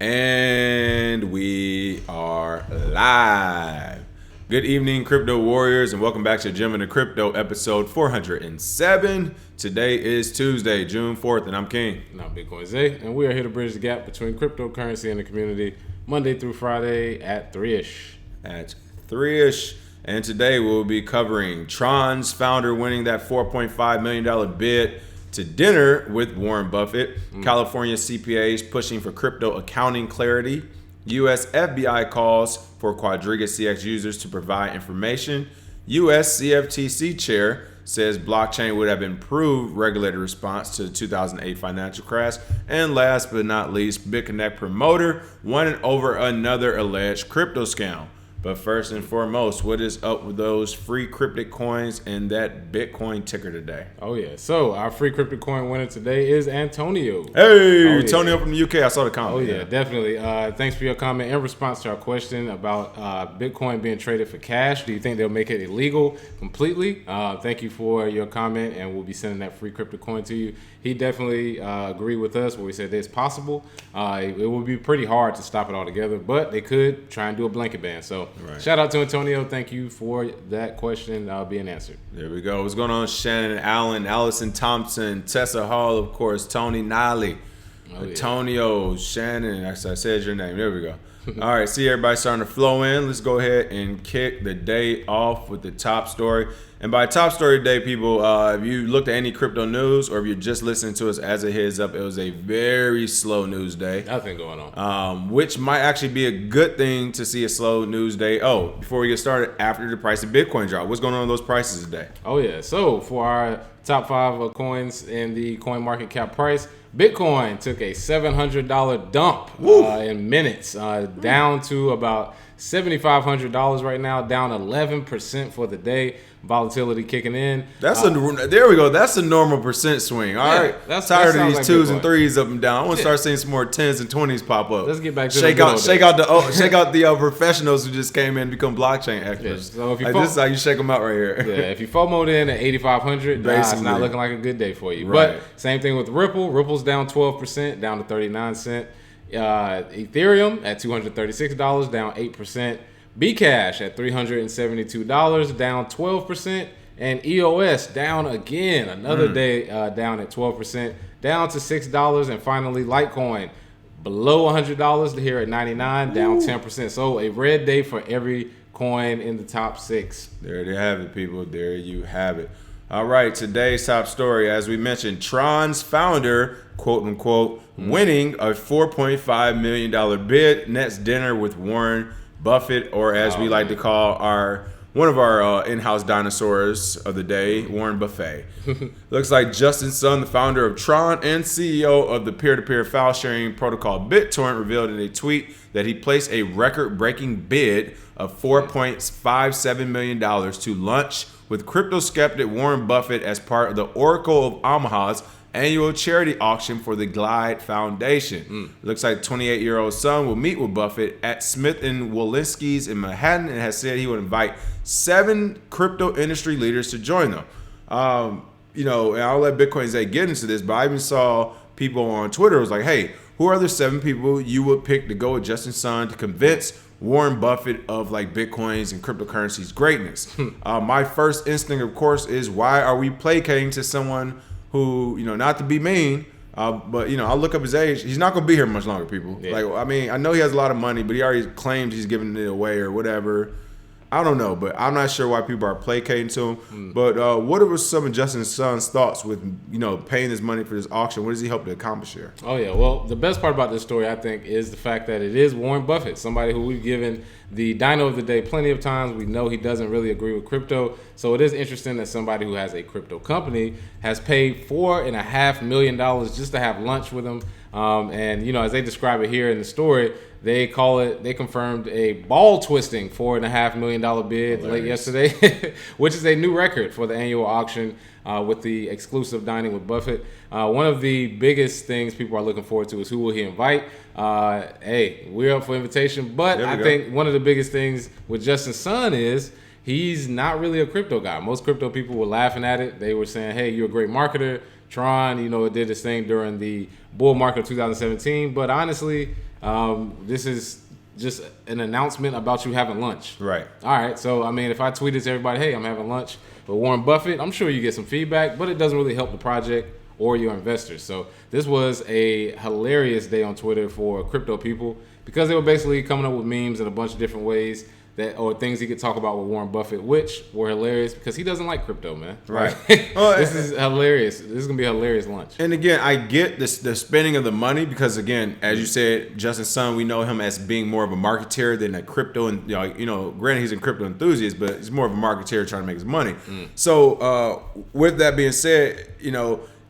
And we are live. Good evening, crypto warriors, and welcome back to Gem and the Crypto, episode 407. Today is Tuesday, June 4th, and I'm King. And I'm Bitcoin Zay, and we are here to bridge the gap between cryptocurrency and the community, Monday through Friday at 3-ish. At 3-ish. And today we'll be covering Tron's founder winning that $4.5 million bid to dinner with Warren Buffett, California CPAs pushing for crypto accounting clarity, U.S. FBI calls for Quadriga CX users to provide information, U.S. CFTC chair says blockchain would have improved regulator response to the 2008 financial crash, and last but not least, Bitconnect promoter won over another alleged crypto scam. But first and foremost, what is up with those free cryptic coins and that Bitcoin ticker today? Oh, yeah. So, our free cryptic coin winner today is Antonio. Hey, Antonio from the UK. I saw the comment. Oh, yeah, definitely. Thanks for your comment. In response to our question about Bitcoin being traded for cash, do you think they'll make it illegal completely? Thank you for your comment, and we'll be sending that free cryptic coin to you. He definitely agreed with us where we said it's possible. It would be pretty hard to stop it altogether, but they could try and do a blanket ban. So, Shout out to Antonio. Thank you for that question being answered. There we go. What's going on, Shannon Allen, Allison Thompson, Tessa Hall, of course, Tony Nolly, Antonio, Shannon. I said your name. There we go. All right, see everybody starting to flow in. Let's go ahead and kick the day off with the top story. And by top story today, people, if you looked at any crypto news or if you're just listening to us as a heads up, it was a very slow news day. Nothing going on. Which might actually be a good thing to see a slow news day. Oh, before we get started, after the price of Bitcoin drop, what's going on with those prices today? Oh, yeah. So for our top 5 coins in the coin market cap price, Bitcoin took a $700 dump in minutes, down to about $7,500 right now, down 11% for the day. Volatility kicking in. There we go. That's a normal percent swing. All right. That's tired of these like 2s and 3s up and down. I want to start seeing some more 10s and 20s pop up. Let's get back to shake out the professionals who just came in and become blockchain experts. Yeah, so if you this is how you shake them out right here. Yeah, if you FOMO'd in at 8,500, it's not looking like a good day for you. Right. But same thing with Ripple. Ripple's down 12%, down to 39 cents. Ethereum at $236, down 8%. Bcash at $372, down 12%, and EOS down again, another day down at 12%, down to $6, and finally Litecoin below $100 here at 99, down 10%. So a red day for every coin in the top 6. There you have it, people. There you have it. All right, today's top story, as we mentioned, Tron's founder, quote unquote, winning a $4.5 million bid, next dinner with Warren Buffett, or as we like to call one of our in-house dinosaurs of the day, Warren Buffett. Looks like Justin Sun, the founder of Tron and CEO of the peer-to-peer file sharing protocol BitTorrent, revealed in a tweet that he placed a record-breaking bid of $4.57 million to lunch with crypto skeptic Warren Buffett as part of the Oracle of Omaha's annual charity auction for the Glide Foundation. Looks like 28-year-old Son will meet with Buffett at Smith & Wollensky's in Manhattan and has said he would invite 7 crypto industry leaders to join them. And I'll let Bitcoin Zay get into this, but I even saw people on Twitter was like, hey, who are the 7 people you would pick to go with Justin Sun to convince Warren Buffett of like Bitcoins and cryptocurrency's greatness? My first instinct, of course, is why are we placating to someone who, not to be mean, but, I'll look up his age. He's not going to be here much longer, people. Yeah. I know he has a lot of money, but he already claims he's giving it away or whatever. I don't know, but I'm not sure why people are placating to him. But what are some of Justin Sun's thoughts with, paying this money for this auction? What does he hope to accomplish here? Oh, yeah. Well, the best part about this story, I think, is the fact that it is Warren Buffett, somebody who we've given the dino of the day plenty of times. We know he doesn't really agree with crypto. So it is interesting that somebody who has a crypto company has paid $4.5 million just to have lunch with him. And, as they describe it here in the story, they confirmed a ball twisting $4.5 million bid late yesterday, which is a new record for the annual auction with the exclusive dining with Buffett. One of the biggest things people are looking forward to is who will he invite. Hey, we're up for invitation, but I think one of the biggest things with Justin Sun is he's not really a crypto guy. Most crypto people were laughing at it. They were saying, hey, you're a great marketer. Tron, it did this thing during the bull market of 2017. But honestly, This is just an announcement about you having lunch. Right. All right. So, I mean, if I tweeted to everybody, hey, I'm having lunch with Warren Buffett, I'm sure you get some feedback, but it doesn't really help the project or your investors. So this was a hilarious day on Twitter for crypto people because they were basically coming up with memes in a bunch of different ways or things he could talk about with Warren Buffett, which were hilarious because he doesn't like crypto, man. Right. This is hilarious. This is gonna be a hilarious lunch. And again, I get the spending of the money because, again, as you said, Justin Sun, we know him as being more of a marketeer than a crypto, and granted he's a crypto enthusiast, but he's more of a marketeer trying to make his money. So with that being said,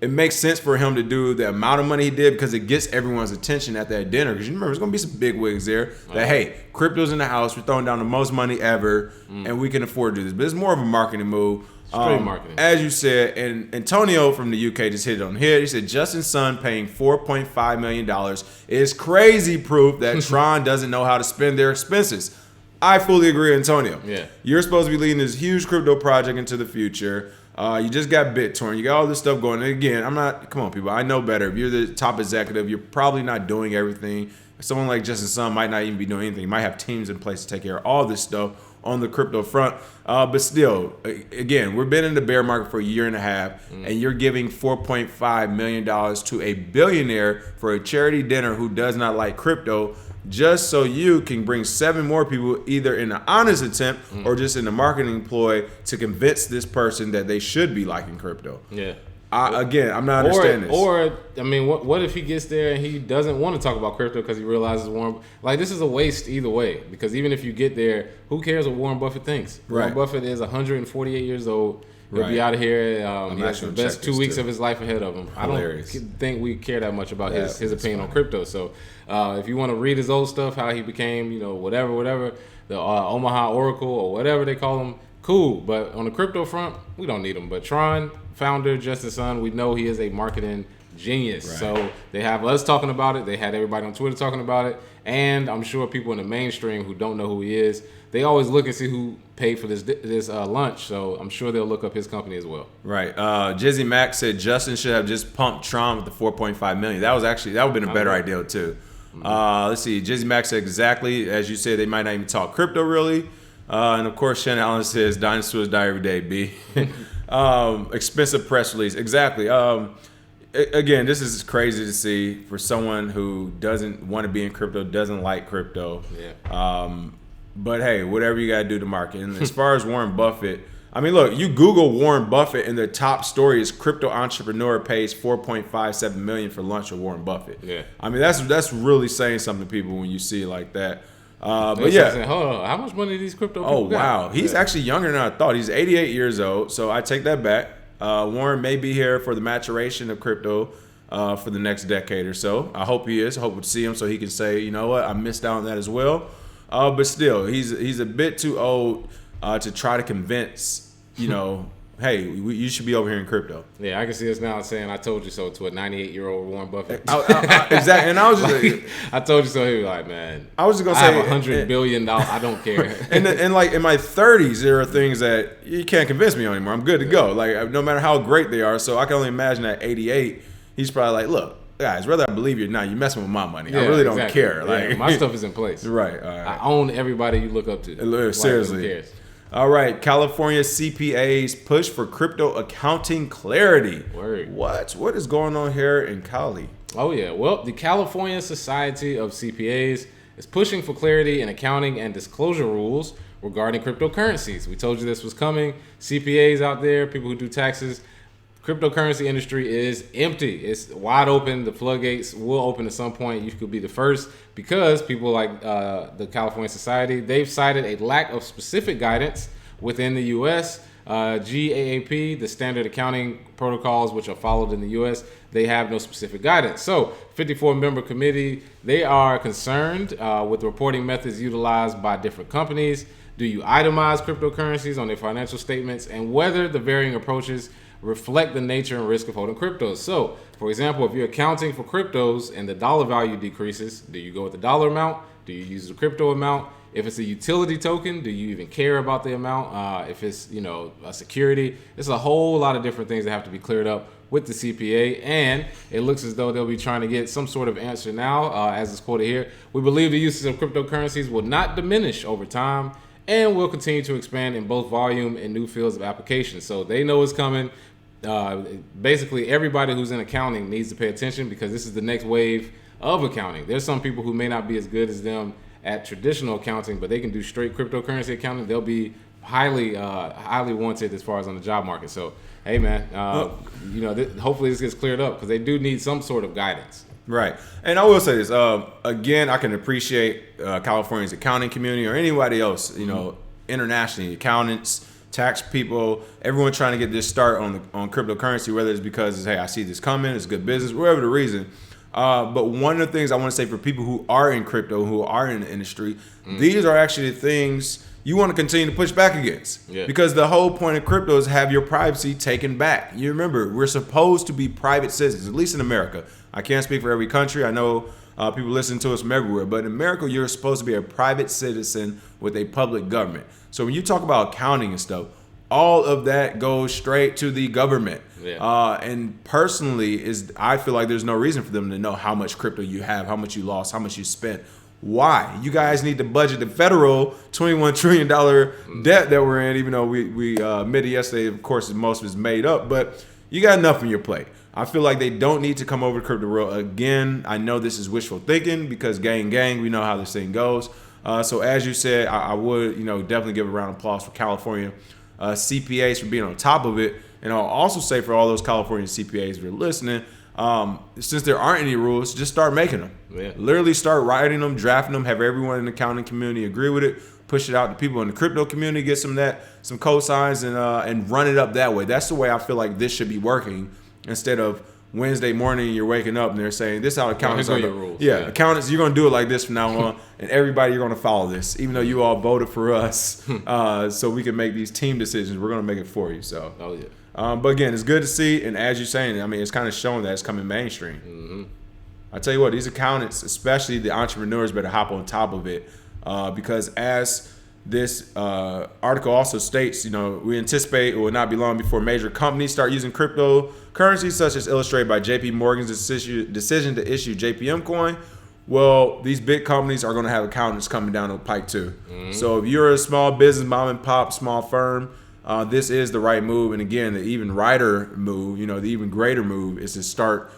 it makes sense for him to do the amount of money he did because it gets everyone's attention at that dinner. Because you remember, there's going to be some big wigs there that, hey, crypto's in the house. We're throwing down the most money ever, and we can afford to do this. But it's more of a marketing move. Straight marketing. As you said, and Antonio from the UK just hit it on the head. He said, Justin Sun paying $4.5 million is crazy proof that Tron doesn't know how to spend their expenses. I fully agree, Antonio. Yeah. You're supposed to be leading this huge crypto project into the future. You just got BitTorrent. You got all this stuff going. And again, come on, people. I know better. If you're the top executive, you're probably not doing everything. Someone like Justin Sun might not even be doing anything. You might have teams in place to take care of all this stuff on the crypto front. But still, again, we've been in the bear market for a year and a half, and you're giving $4.5 million to a billionaire for a charity dinner who does not like crypto, just so you can bring 7 more people either in an honest attempt or just in a marketing ploy to convince this person that they should be liking crypto. Yeah. I'm not understanding this. Or, I mean, what if he gets there and he doesn't want to talk about crypto because he realizes this is a waste either way. Because even if you get there, who cares what Warren Buffett thinks? Right. Warren Buffett is 148 years old. He'll be out of here. He has the best 2 weeks of his life ahead of him. Hilarious. I don't think we care that much about his opinion on crypto. So if you want to read his old stuff, how he became, whatever, the Omaha Oracle or whatever they call him, cool. But on the crypto front, we don't need him. But Tron, founder, Justin Sun, we know he is a marketing genius. Right. So they have us talking about it. They had everybody on Twitter talking about it. And I'm sure people in the mainstream who don't know who he is, they always look and see who paid for this lunch. So I'm sure they'll look up his company as well. Right. Jizzy Mack said Justin should have just pumped Tron with the $4.5 million. That would have been a better idea too. Let's see. Jizzy Mack said exactly as you said. They might not even talk crypto really. And of course, Shannon Allen says dinosaurs die every day. B. Expensive press release. Exactly. Again, this is crazy to see for someone who doesn't want to be in crypto, doesn't like crypto. Yeah. But hey, whatever you got to do to market. And as far as Warren Buffett, I mean, look, you Google Warren Buffett and the top story is crypto entrepreneur pays $4.57 million for lunch with Warren Buffett. Yeah. I mean, that's really saying something to people when you see it like that. But saying, hold on, how much money do these crypto people got? Wow. He's actually younger than I thought. He's 88 years old, so I take that back. Warren may be here for the maturation of crypto for the next decade or so. I hope he is. I hope we'll see him so he can say, you know what, I missed out on that as well. But still, he's a bit too old to try to convince, hey, you should be over here in crypto. Yeah, I can see us now saying "I told you so" to a 98-year-old Warren Buffett. Exactly, and I was just I told you so. He was like, man, I was just gonna I say have $100 billion. I don't care. and like in my 30s, there are things that you can't convince me anymore. I'm good to go. Like no matter how great they are. So I can only imagine at 88, he's probably like, look. Guys, whether I believe you or not, you're messing with my money. I really don't care. Like my stuff is in place. Right. All right. I own everybody you look up to. Seriously. Who cares? All right. California CPAs push for crypto accounting clarity. Word. What is going on here in Cali? Oh yeah. Well, the California Society of CPAs is pushing for clarity in accounting and disclosure rules regarding cryptocurrencies. We told you this was coming. CPAs out there, people who do taxes. Cryptocurrency industry is empty. It's wide open. The floodgates will open at some point. You could be the first because people like the California Society, they've cited a lack of specific guidance within the U.S. GAAP, the standard accounting protocols which are followed in the U.S., they have no specific guidance. So 54-member committee, they are concerned with the reporting methods utilized by different companies. Do you itemize cryptocurrencies on their financial statements and whether the varying approaches reflect the nature and risk of holding cryptos. So, for example, if you're accounting for cryptos and the dollar value decreases, do you go with the dollar amount? Do you use the crypto amount? If it's a utility token, do you even care about the amount? If it's, a security, it's a whole lot of different things that have to be cleared up with the CPA, and it looks as though they'll be trying to get some sort of answer now, as is quoted here. We believe the uses of cryptocurrencies will not diminish over time and will continue to expand in both volume and new fields of application. So they know it's coming. Basically, everybody who's in accounting needs to pay attention because this is the next wave of accounting. There's some people who may not be as good as them at traditional accounting, but they can do straight cryptocurrency accounting. They'll be highly wanted as far as on the job market. So, hey, man, hopefully this gets cleared up because they do need some sort of guidance. Right. And I will say this, again, I can appreciate California's accounting community or anybody else, internationally, accountants, tax people, everyone trying to get this start on cryptocurrency, whether it's because, hey, I see this coming, it's good business, whatever the reason. But one of the things I want to say for people who are in crypto, who are in the industry, these are actually the things you want to continue to push back against. Yeah. Because the whole point of crypto is have your privacy taken back. You remember, we're supposed to be private citizens, at least in America. I can't speak for every country. I know people listen to us from everywhere. But in America, you're supposed to be a private citizen with a public government. So when you talk about accounting and stuff, all of that goes straight to the government. Yeah. And personally, I feel like there's no reason for them to know how much crypto you have, how much you lost, how much you spent. Why? You guys need to budget the federal $21 trillion debt that we're in, even though we admitted yesterday, of course, most of it's made up. But you got enough on your plate. I feel like they don't need to come over to crypto world. Again, I know this is wishful thinking because gang, we know how this thing goes. So as you said, I would definitely give a round of applause for California CPAs for being on top of it. And I'll also say for all those California CPAs who are listening, since there aren't any rules, just start making them. Yeah. Literally start writing them, drafting them, have everyone in the accounting community agree with it, push it out to people in the crypto community, get some cosigns and run it up that way. That's the way I feel like this should be working instead of Wednesday morning you're waking up and they're saying this is how accountants are. Your rules. Yeah, accountants, you're going to do it like this from now on, and everybody, you're going to follow this, even though you all voted for us so we can make these team decisions. We're going to make it for you. So, but again, it's good to see, and as you're saying, I mean, it's kind of showing that it's coming mainstream. Mm-hmm. I tell you what, these accountants, especially the entrepreneurs, better hop on top of it because as this article also states, we anticipate it will not be long before major companies start using cryptocurrencies, such as illustrated by JP Morgan's decision to issue JPM coin. Well, these big companies are going to have accountants coming down the pike too. Mm-hmm. So if you're a small business, mom and pop, small firm, this is the right move. And again, the even righter move, the even greater move is to start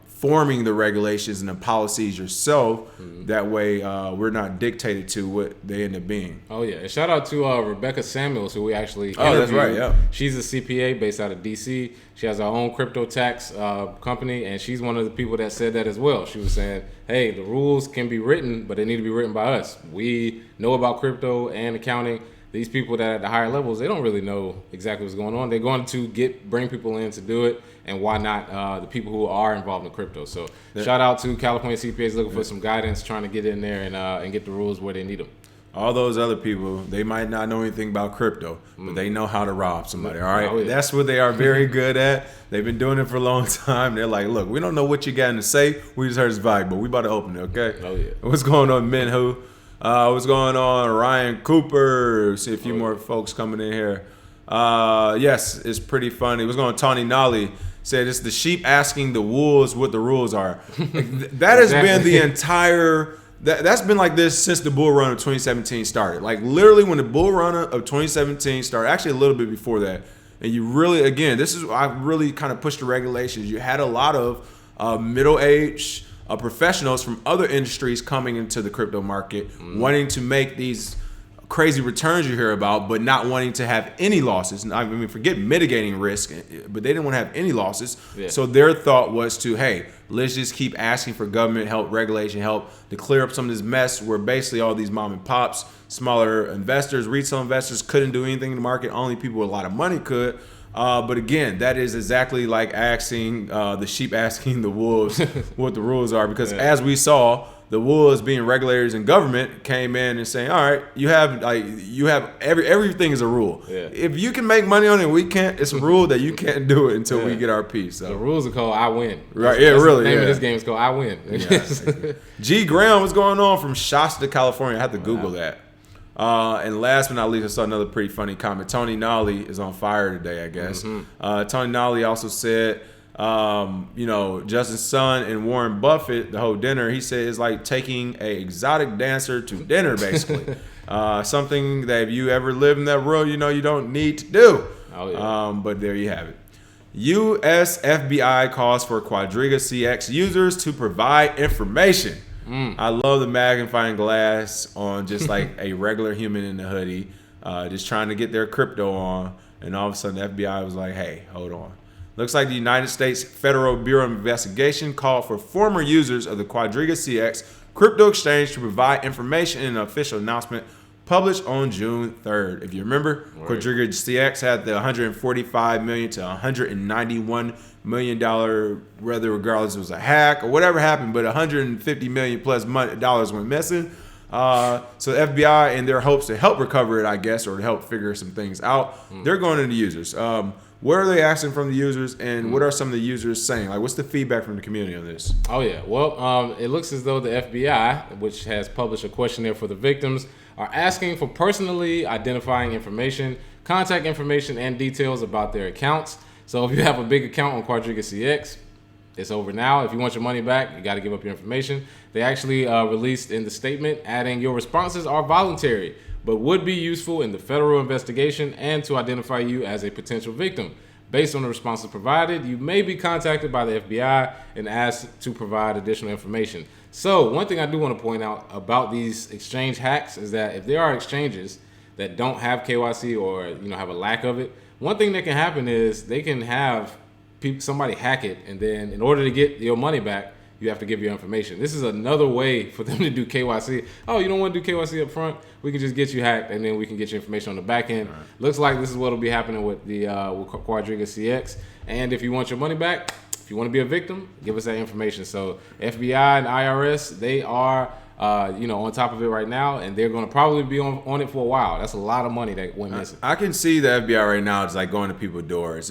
forming the regulations and the policies yourself. Mm-hmm. That way we're not dictated to what they end up being. Oh, yeah. And shout out to Rebecca Samuels, who we actually interviewed. Oh, that's right, yeah. She's a CPA based out of D.C. She has her own crypto tax company, and she's one of the people that said that as well. She was saying, hey, the rules can be written, but they need to be written by us. We know about crypto and accounting. These people that are at the higher levels, they don't really know exactly what's going on. They're going to bring people in to do it, and why not the people who are involved in crypto. So shout out to California CPAs looking for some guidance, trying to get in there and get the rules where they need them. All those other people, they might not know anything about crypto, but they know how to rob somebody, all right? Oh, yeah. That's what they are very good at. They've been doing it for a long time. They're like, look, we don't know what you got in the safe. We just heard it's valuable. We about to open it, okay? Oh, yeah. What's going on, Minhu? What's going on, Ryan Cooper? See a few more folks coming in here. Yes, it's pretty funny. What's going on, Tony Nolly? Said it's the sheep asking the wolves what the rules are. That has been the entire... That's been like this since the bull run of 2017 started. Like literally when the bull run of 2017 started, actually a little bit before that. And you really, again, I really kind of pushed the regulations. You had a lot of middle-aged professionals from other industries coming into the crypto market, wanting to make these crazy returns you hear about, but not wanting to have any losses. I mean, forget mitigating risk, but they didn't want to have any losses. Yeah. So their thought was to, hey, let's just keep asking for government help, regulation help to clear up some of this mess where basically all these mom and pops, smaller investors, retail investors couldn't do anything in the market. Only people with a lot of money could. But again, that is exactly like asking the sheep asking the wolves what the rules are, because as we saw, the wolves, being regulators and government, came in and saying, all right, you have everything is a rule. Yeah. If you can make money on it, we can't. It's a rule that you can't do it until we get our piece. So. The rules are called I win. Right? Yeah, really. The name of this game is called I win. Yeah. G. Graham, what's going on from Shasta, California? I have to Google that. And last but not least, I saw another pretty funny comment. Tony Nolly is on fire today, I guess. Tony Nolly also said, Justin's son and Warren Buffett, the whole dinner, he said it's like taking a exotic dancer to dinner, basically. Something that if you ever live in that world, you don't need to do. Oh, yeah. But there you have it. U.S. FBI calls for Quadriga CX users to provide information. I love the magnifying glass on just like a regular human in the hoodie, just trying to get their crypto on. And all of a sudden, the FBI was like, hey, hold on. Looks like the United States Federal Bureau of Investigation called for former users of the Quadriga CX crypto exchange to provide information in an official announcement published on June 3rd. If you remember, Quadriga CX had the $145 million to $191 million, whether regardless it was a hack or whatever happened, but $150 million plus dollars went missing. So the FBI, in their hopes to help recover it, I guess, or to help figure some things out, they're going to the users. What are they asking from the users, and what are some of the users saying? Like, what's the feedback from the community on this? Oh, yeah. Well, it looks as though the FBI, which has published a questionnaire for the victims, are asking for personally identifying information, contact information, and details about their accounts. So if you have a big account on Quadriga CX, it's over now. If you want your money back, you got to give up your information. They actually released in the statement, adding your responses are voluntary, but would be useful in the federal investigation and to identify you as a potential victim. Based on the responses provided, you may be contacted by the FBI and asked to provide additional information. So one thing I do want to point out about these exchange hacks is that if there are exchanges that don't have KYC or have a lack of it, one thing that can happen is they can have somebody hack it, and then in order to get your money back, you have to give your information. This is another way for them to do KYC. Oh, you don't want to do KYC up front? We can just get you hacked, and then we can get your information on the back end. Right. Looks like this is what will be happening with the with Quadriga CX. And if you want your money back, if you want to be a victim, give us that information. So FBI and IRS, they are on top of it right now, and they're going to probably be on it for a while. That's a lot of money that went missing. I can see the FBI right now is like going to people's doors.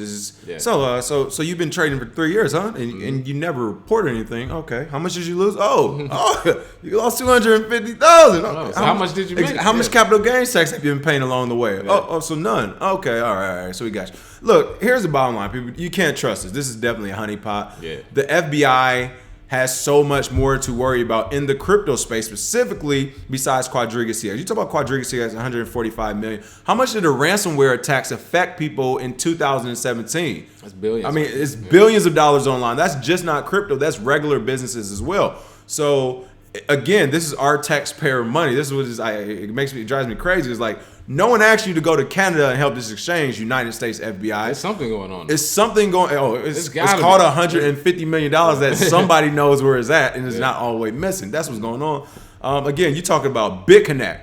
So you've been trading for 3 years, huh? And you never reported anything. Okay, how much did you lose? You lost $250,000. So how much did you make? How much capital gains tax have you been paying along the way? Yeah. So none. Okay, all right. So we got you. Look, here's the bottom line, people. You can't trust this. This is definitely a honeypot. Yeah. The FBI has so much more to worry about in the crypto space, specifically besides Quadriga CX. You talk about Quadriga CX, $145 million. How much did the ransomware attacks affect people in 2017? That's billions. I mean, it's billions of dollars online. That's just not crypto. That's regular businesses as well. So again, this is our taxpayer money. This is what it drives me crazy. It's like, no one asked you to go to Canada and help this exchange, United States FBI. There's something going on. It's something going on. It's called $150 million that somebody knows where it's at, and it's not all the way missing. That's what's going on. Again, you talking about Bitconnect.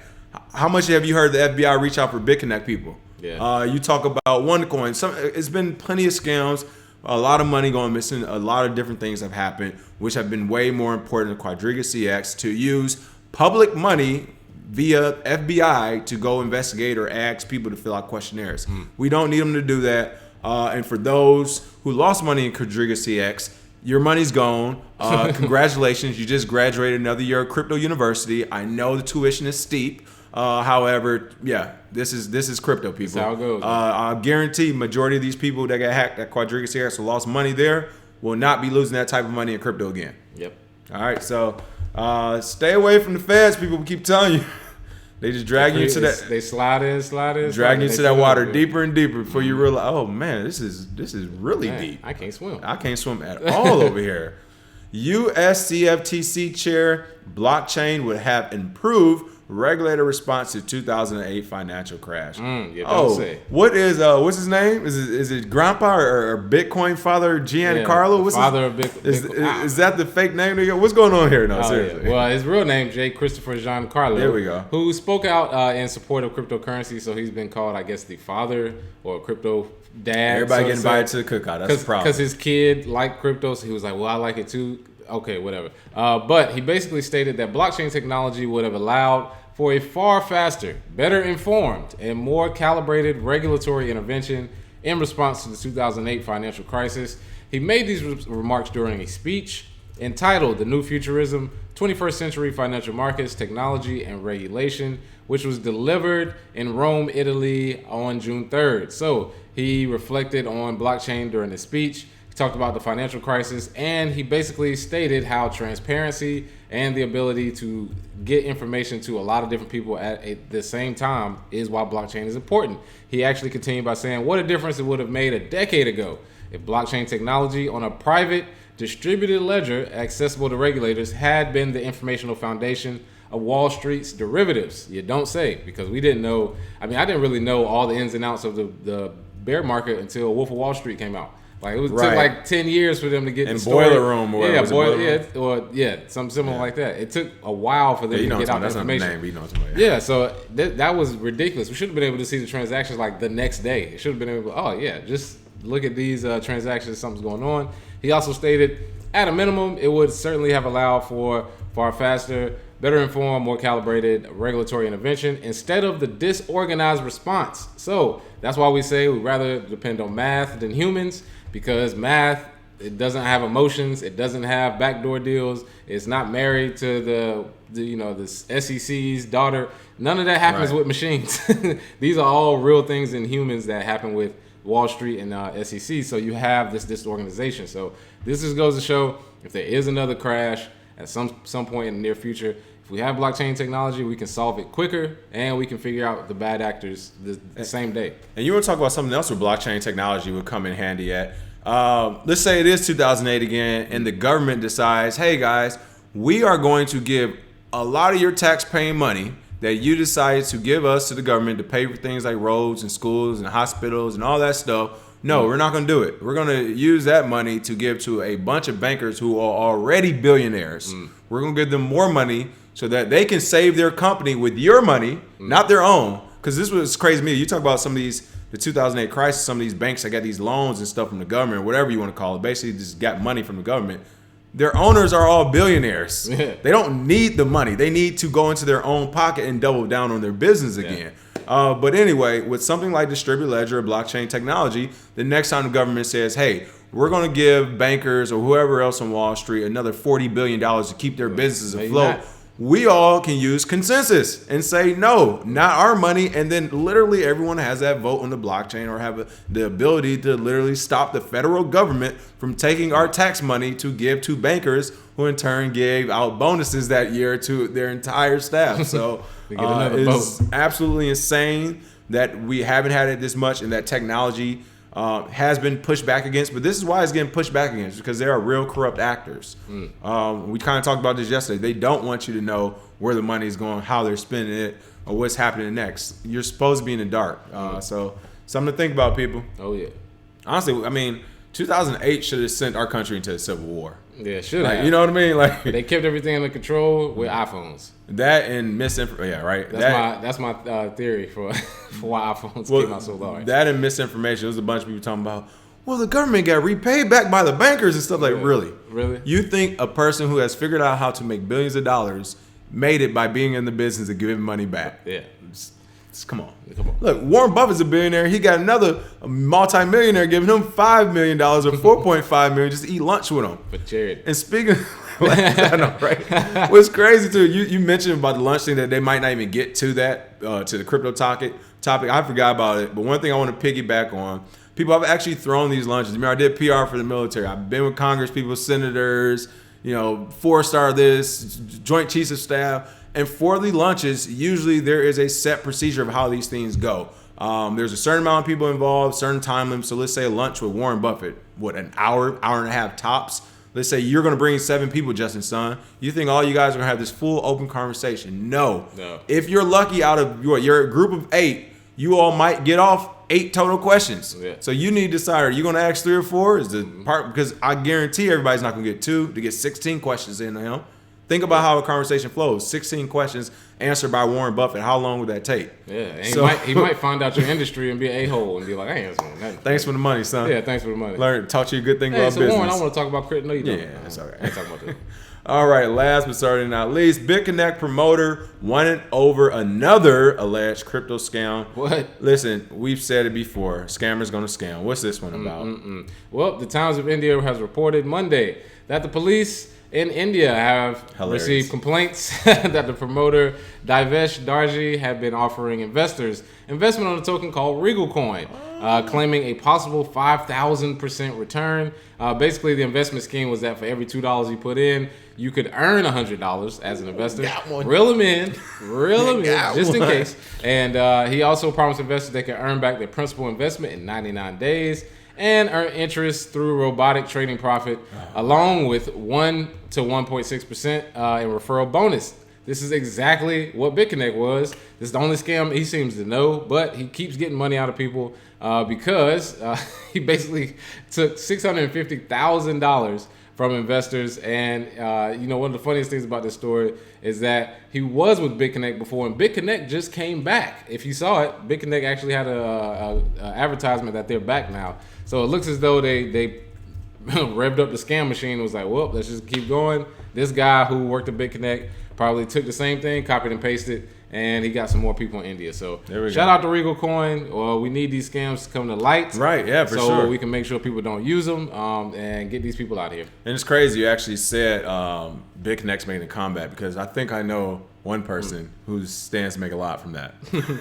How much have you heard the FBI reach out for Bitconnect people? Yeah. You talk about OneCoin. It's been plenty of scams, a lot of money going missing, a lot of different things have happened, which have been way more important than Quadriga CX to use public money via FBI to go investigate or ask people to fill out questionnaires. We don't need them to do that. And for those who lost money in Quadriga CX, your money's gone. Congratulations, you just graduated another year at Crypto University. I know the tuition is steep. However, this is crypto, people. That's how it goes. I guarantee majority of these people that got hacked at Quadriga CX or lost money there will not be losing that type of money in crypto again. Yep. All right, so stay away from the feds, people. We keep telling you. They just drag you into that. They slide in. Drag you into that water deeper and deeper before you realize, oh man, this is really deep. I can't swim. I can't swim at all over here. USCFTC chair, blockchain would have improved regulator response to 2008 financial crash. What's his name? Is it Grandpa or Bitcoin father Giancarlo? Father of Bitcoin. Is that the fake name? What's going on here? No, seriously. Yeah. Well, his real name, J. Christopher Giancarlo. There we go. Who spoke out in support of cryptocurrency. So he's been called, I guess, the father or crypto dad. Everybody getting invited to the cookout. That's the problem. Because his kid liked crypto, so he was like, well, I like it too. Okay, whatever. But he basically stated that blockchain technology would have allowed for a far faster, better informed, and more calibrated regulatory intervention in response to the 2008 financial crisis. He made these remarks during a speech entitled The New Futurism, 21st Century Financial Markets, Technology, and Regulation, which was delivered in Rome, Italy on June 3rd. So he reflected on blockchain during his speech. He talked about the financial crisis, and he basically stated how transparency and the ability to get information to a lot of different people at the same time is why blockchain is important. He actually continued by saying what a difference it would have made a decade ago if blockchain technology on a private distributed ledger accessible to regulators had been the informational foundation of Wall Street's derivatives. You don't say, because we didn't know. I mean, I didn't really know all the ins and outs of the bear market until Wolf of Wall Street came out. Like it took like 10 years for them to get in the story. Boiler Room, or something similar like that. It took a while for them to get out the information. So that was ridiculous. We should have been able to see the transactions like the next day. It should have been able. Just look at these transactions. Something's going on. He also stated, at a minimum, it would certainly have allowed for far faster, better informed, more calibrated regulatory intervention instead of the disorganized response. So that's why we say we'd rather depend on math than humans, because math, it doesn't have emotions, it doesn't have backdoor deals, it's not married to the SEC's daughter. None of that happens with machines. These are all real things in humans that happen with Wall Street and SEC. So you have this disorganization. So this just goes to show, if there is another crash at some point in the near future, if we have blockchain technology, we can solve it quicker, and we can figure out the bad actors the same day. And you want to talk about something else where blockchain technology would come in handy at? Let's say it is 2008 again, and the government decides, hey guys, we are going to give a lot of your tax-paying money that you decided to give us to the government to pay for things like roads and schools and hospitals and all that stuff. No, we're not going to do it. We're going to use that money to give to a bunch of bankers who are already billionaires. We're going to give them more money so that they can save their company with your money, not their own. Because this was crazy to me. You talk about some of these, the 2008 crisis, some of these banks that got these loans and stuff from the government, whatever you want to call it, basically just got money from the government. Their owners are all billionaires. They don't need the money. They need to go into their own pocket and double down on their business again. But anyway, with something like distributed ledger or blockchain technology, the next time the government says, hey, we're going to give bankers or whoever else on Wall Street another $40 billion to keep their businesses afloat, we all can use consensus and say, no, not our money. And then literally everyone has that vote on the blockchain, or have the ability to literally stop the federal government from taking our tax money to give to bankers, who in turn gave out bonuses that year to their entire staff. So it's absolutely insane that we haven't had it this much, and that technology has been pushed back against. But this is why it's getting pushed back against, because there are real corrupt actors. We kind of talked about this yesterday. They don't want you to know where the money is going, how they're spending it, or what's happening next. You're supposed to be in the dark. So something to think about, people. Oh, yeah. Honestly, I mean, 2008 should have sent our country into a civil war. Yeah, should have. You know what I mean? Like, they kept everything under control with iPhones. That and misinformation. Yeah, right. That's my theory for why iPhones came out so large. That and misinformation. There was a bunch of people talking about, well, the government got repaid back by the bankers and stuff. Like, really? You think a person who has figured out how to make billions of dollars made it by being in the business of giving money back? Yeah. Come on. Look, Warren Buffett's a billionaire. He got another multi-millionaire giving him $5 million or $4.5 million just to eat lunch with him. For charity. And speaking of, I know, right? What's crazy too, you mentioned about the lunch thing, that they might not even get to that, to the crypto topic. I forgot about it. But one thing I want to piggyback on, people have actually thrown these lunches. I mean, I did PR for the military. I've been with Congress people, senators, 4-star this, Joint Chiefs of Staff. And for the lunches, usually there is a set procedure of how these things go. There's a certain amount of people involved, certain time limits. So let's say a lunch with Warren Buffett, an hour and a half tops. Let's say you're going to bring 7 people, Justin Son. You think all you guys are going to have this full open conversation? No. If you're lucky, out of your group of 8, you all might get off 8 total questions. So you need to decide, are you going to ask 3 or 4? Is the part, because I guarantee everybody's not going to get 2 to get 16 questions in him. Think about how a conversation flows. 16 questions answered by Warren Buffett. How long would that take? Yeah, and he might find out your industry and be an a-hole and be like, I ain't answering nothing. Thanks for the money, son. Yeah, thanks for the money. Taught you a good thing about business. Warren, I want to talk about crypto. No, you don't. Yeah, that's all right. I ain't talking about that. All right, last but certainly not least, Bitconnect promoter won over another alleged crypto scam. What? Listen, we've said it before. Scammers gonna scam. What's this one about? Well, the Times of India has reported Monday that the police in India have received complaints that the promoter Divesh Darji have been offering investors investment on a token called Regal Coin, claiming a possible 5,000% return. Basically, the investment scheme was that for every $2 you put in, you could earn $100 as an investor. Reel them in, just in case. And he also promised investors they can earn back their principal investment in 99 days. And earn interest through robotic trading profit, along with 1 to 1.6% in referral bonus. This is exactly what Bitconnect was. This is the only scam he seems to know, but he keeps getting money out of people because he basically took $650,000 from investors. And one of the funniest things about this story is that he was with Bitconnect before, and Bitconnect just came back. If you saw it, Bitconnect actually had a advertisement that they're back now. So it looks as though they revved up the scam machine and was like, well, let's just keep going. This guy who worked at Bitconnect probably took the same thing, copied and pasted, and he got some more people in India. So shout out to Regal Coin. Well, we need these scams to come to light. Right, yeah, for sure. So we can make sure people don't use them and get these people out of here. And it's crazy you actually said Bitconnect's making a comeback, because I think I know one person who stands to make a lot from that.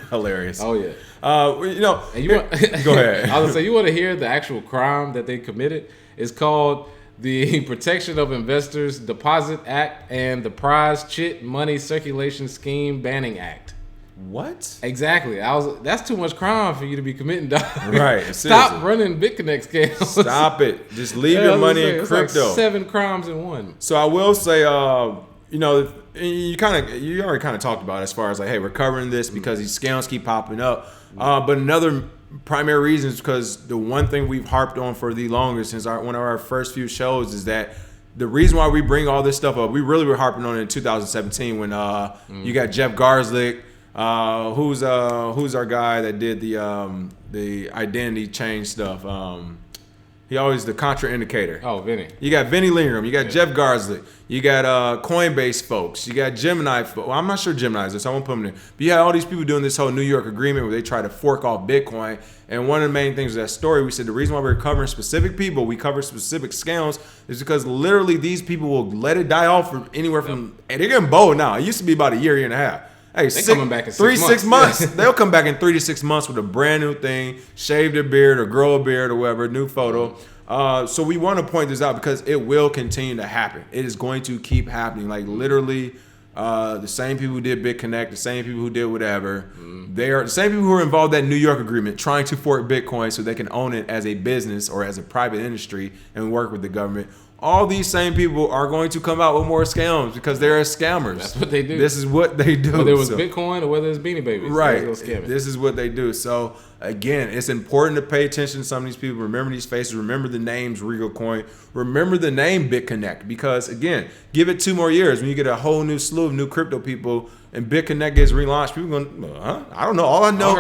Hilarious. Oh, yeah. And you want, go ahead. I was going to say, you want to hear the actual crime that they committed? It's called the Protection of Investors Deposit Act and the Prize Chit Money Circulation Scheme Banning Act. What? Exactly. That's too much crime for you to be committing, dog. Right. Stop running Bitconnect scams. Stop it. Just leave your money in crypto. Like 7 crimes in one. So I will say, you already kind of talked about it as far as like, hey, we're covering this because these scams keep popping up. But another primary reason is because the one thing we've harped on for the longest since one of our first few shows is that the reason why we bring all this stuff up, we really were harping on it in 2017 when you got Jeff Garslick, who's our guy that did the identity change stuff. He always the contraindicator. Oh, Vinny. You got Vinny Lingram. You got Jeff Garslick. You got Coinbase folks. You got Gemini folks. Well, I'm not sure Gemini's this. I won't put them in. But you had all these people doing this whole New York agreement where they try to fork off Bitcoin. And one of the main things of that story, we said the reason why we're covering specific people, we cover specific scams, is because literally these people will let it die off for anywhere from, and they're getting bold now. It used to be about a year and a half. Hey, coming back in 6 months. They'll come back in 3 to 6 months with a brand new thing, shave their beard or grow a beard or whatever, new photo. So we want to point this out because it will continue to happen. It is going to keep happening. Like literally, the same people who did Bitconnect, the same people who did whatever, they are the same people who are involved in that New York agreement, trying to fork Bitcoin so they can own it as a business or as a private industry and work with the government. All these same people are going to come out with more scams because they're scammers. That's what they do. This is what they do. Whether it was Bitcoin or whether it's Beanie Babies. Right. This is what they do. So, again, it's important to pay attention to some of these people. Remember these faces. Remember the names Regal Coin. Remember the name Bitconnect. Because, again, give it 2 more years. When you get a whole new slew of new crypto people and Bitconnect gets relaunched, people going, huh? I don't know. All I know,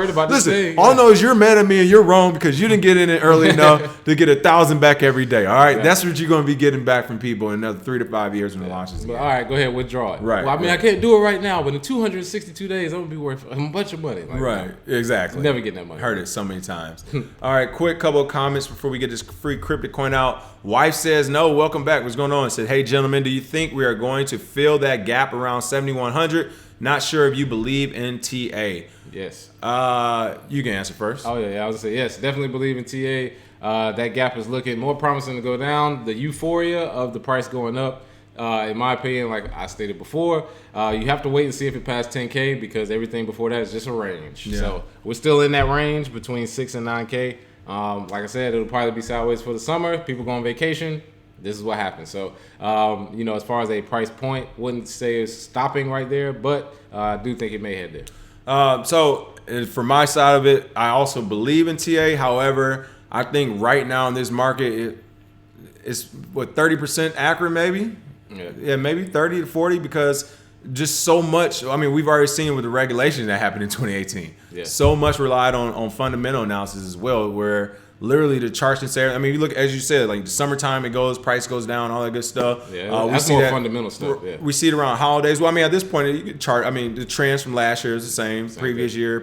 all I know is you're mad at me and you're wrong because you didn't get in it early enough to get 1,000 back every day. All right, that's what you're going to be getting back from people in another 3 to 5 years when it launches. But all right, go ahead, withdraw it. Right. Well, I mean, I can't do it right now, but in 262 days, I'm gonna be worth a bunch of money. Like, right. Exactly. Never getting that money. Heard it so many times. All right, quick couple of comments before we get this free cryptic coin out. Wife says no. Welcome back. What's going on? Said, hey gentlemen, do you think we are going to fill that gap around 7,100? Not sure if you believe in TA. Yes. You can answer first. Oh, yeah. I was going to say, yes, definitely believe in TA. That gap is looking more promising to go down. The euphoria of the price going up, in my opinion, like I stated before, you have to wait and see if it passed 10K because everything before that is just a range. Yeah. So we're still in that range between 6 and 9K. Like I said, it'll probably be sideways for the summer. People go on vacation. This is what happens. So, as far as a price point, wouldn't say it's stopping right there, but I do think it may head there. So, for my side of it, I also believe in TA. However, I think right now in this market, it's 30% accurate, maybe? Yeah, maybe 30 to 40 because just so much. I mean, we've already seen with the regulations that happened in 2018. Yeah. So much relied on fundamental analysis as well, where literally the charts and say, I mean, you look, as you said, like the summertime, price goes down, all that good stuff. Yeah, that's more fundamental stuff. Yeah. We see it around holidays. Well, I mean, at this point, you can chart. I mean, the trends from last year is the same previous year.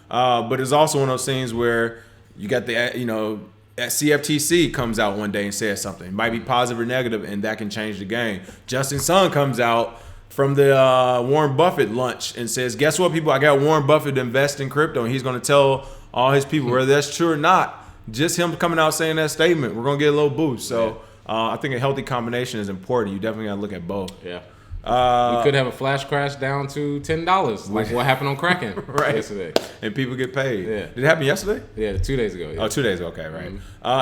But it's also one of those things where you got the, CFTC comes out one day and says something. It might be positive or negative, and that can change the game. Justin Sun comes out from the Warren Buffett lunch and says, guess what, people? I got Warren Buffett to invest in crypto, and he's going to tell all his people, whether that's true or not, just him coming out saying that statement, we're going to get a little boost. So I think a healthy combination is important. You definitely got to look at both. Yeah. We could have a flash crash down to $10, like what happened on Kraken yesterday. And people get paid. Yeah. Did it happen yesterday? Yeah, 2 days ago. Yeah. Oh, 2 days ago. Okay, right.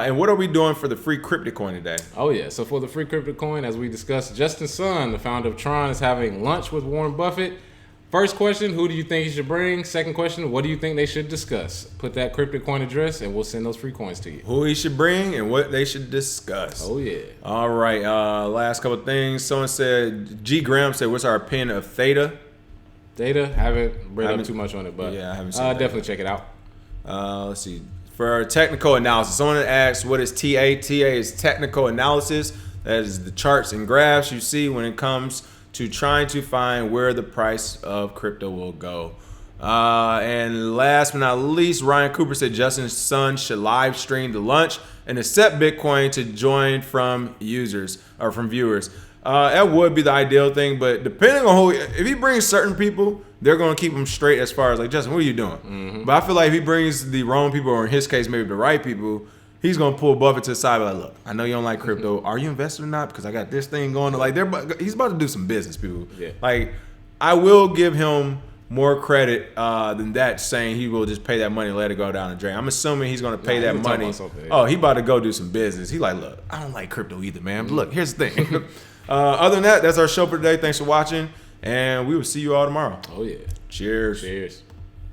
And what are we doing for the free crypto coin today? Oh, yeah. So for the free crypto coin, as we discussed, Justin Sun, the founder of Tron, is having lunch with Warren Buffett. First question, who do you think he should bring? Second question, what do you think they should discuss? Put that crypto coin address and we'll send those free coins to you. Who he should bring and what they should discuss. Oh, yeah. All right. Last couple of things. Someone said, G. Graham said, what's our opinion of Theta? Theta, haven't read up too much on it, but yeah, I haven't seen definitely check it out. Let's see. For technical analysis, someone asked, what is TA? TA is technical analysis. That is the charts and graphs you see when it comes to trying to find where the price of crypto will go. And last but not least, Ryan Cooper said Justin Sun should live stream the lunch and accept Bitcoin to join from users or from viewers. That would be the ideal thing, but depending on who, if he brings certain people, they're going to keep him straight as far as like, Justin, what are you doing? But I feel like if he brings the wrong people, or in his case, maybe the right people, he's gonna pull Buffett to the side, like, look, I know you don't like crypto. Are you invested or not? Because I got this thing going. Like, he's about to do some business, people. Yeah. Like, I will give him more credit than that, saying he will just pay that money and let it go down the drain. I'm assuming he's gonna pay that money. Oh, he about to go do some business. He like, look, I don't like crypto either, man. But look, here's the thing. Other than that, that's our show for today. Thanks for watching, and we will see you all tomorrow. Oh yeah. Cheers. Cheers.